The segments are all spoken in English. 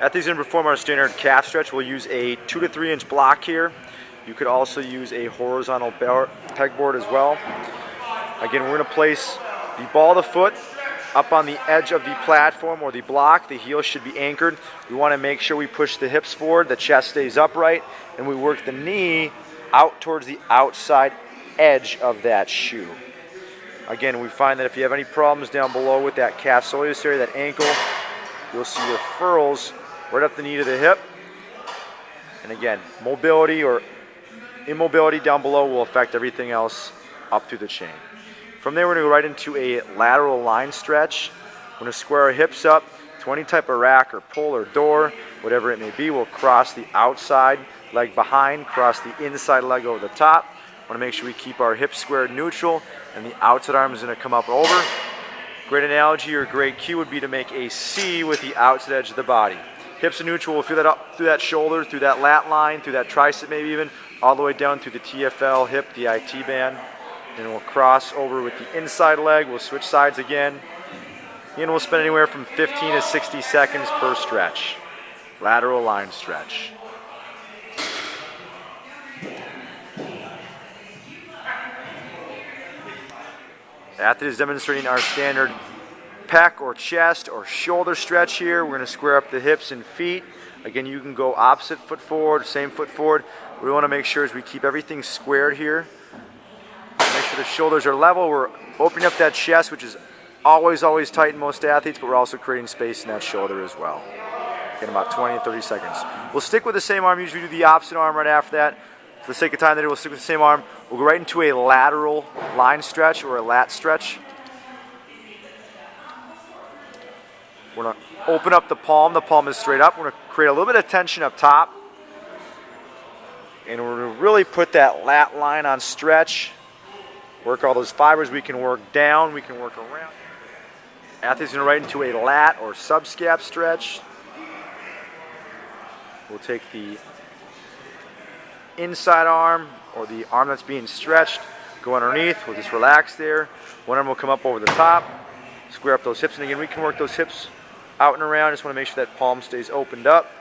After he's going to perform our standard calf stretch, we'll use a 2 to 3 inch block here. You could also use a horizontal pegboard as well. Again, we're going to place the ball of the foot up on the edge of the platform or the block. The heel should be anchored. We want to make sure we push the hips forward, the chest stays upright, and we work the knee out towards the outside edge of that shoe. Again, we find that if you have any problems down below with that calf soleus area, that ankle, you'll see your furrows right up the knee to the hip. And again, mobility or immobility down below will affect everything else up through the chain. From there, we're going to go right into a lateral line stretch. We're going to square our hips up to any type of rack or pull or door, whatever it may be. We'll cross the outside leg behind, cross the inside leg over the top. Want to make sure we keep our hips squared neutral, and the outside arm is going to come up over. Great analogy or great cue would be to make a C with the outside edge of the body. Hips are neutral. We'll feel that up through that shoulder, through that lat line, through that tricep maybe even, all the way down through the TFL, hip, the IT band. And we'll cross over with the inside leg. We'll switch sides again. And we'll spend anywhere from 15 to 60 seconds per stretch. Lateral line stretch. The athlete is demonstrating our standard pec or chest or shoulder stretch here. We're going to square up the hips and feet. Again, you can go opposite foot forward, same foot forward. We want to make sure as we keep everything squared here. Make sure the shoulders are level. We're opening up that chest, which is always tight in most athletes, but we're also creating space in that shoulder as well. In about 20 to 30 seconds. We'll stick with the same arm. Usually we do the opposite arm right after that. For the sake of time today, we'll stick with the same arm. We'll go right into a lateral line stretch or a lat stretch. We're going to open up the palm. The palm is straight up. We're going to create a little bit of tension up top. And we're going to really put that lat line on stretch. Work all those fibers. We can work down. We can work around. Athlete's going to right into a lat or subscap stretch. We'll take the inside arm or the arm that's being stretched, go underneath. We'll just relax there. One arm will come up over the top. Square up those hips. And again, we can work those hips out and around. Just want to make sure that palm stays opened up.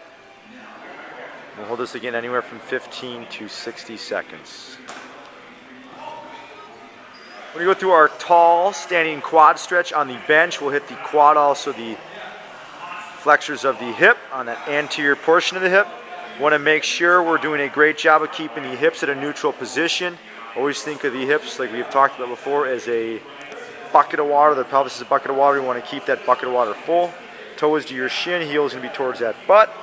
We'll hold this again anywhere from 15 to 60 seconds. When we go through our tall standing quad stretch on the bench, we'll hit the quad, also the flexors of the hip on that anterior portion of the hip. Want to make sure we're doing a great job of keeping the hips at a neutral position. Always think of the hips, like we've talked about before, as a bucket of water. The pelvis is a bucket of water. We want to keep that bucket of water full. Toes to your shin, heel is going to be towards that butt.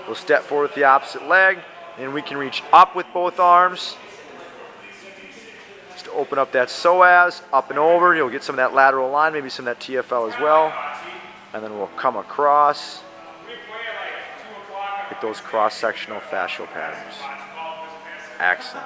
We'll step forward with the opposite leg, and we can reach up with both arms. Just to open up that psoas, up and over. You'll get some of that lateral line, maybe some of that TFL as well. And then we'll come across. Get those cross-sectional fascial patterns. Excellent.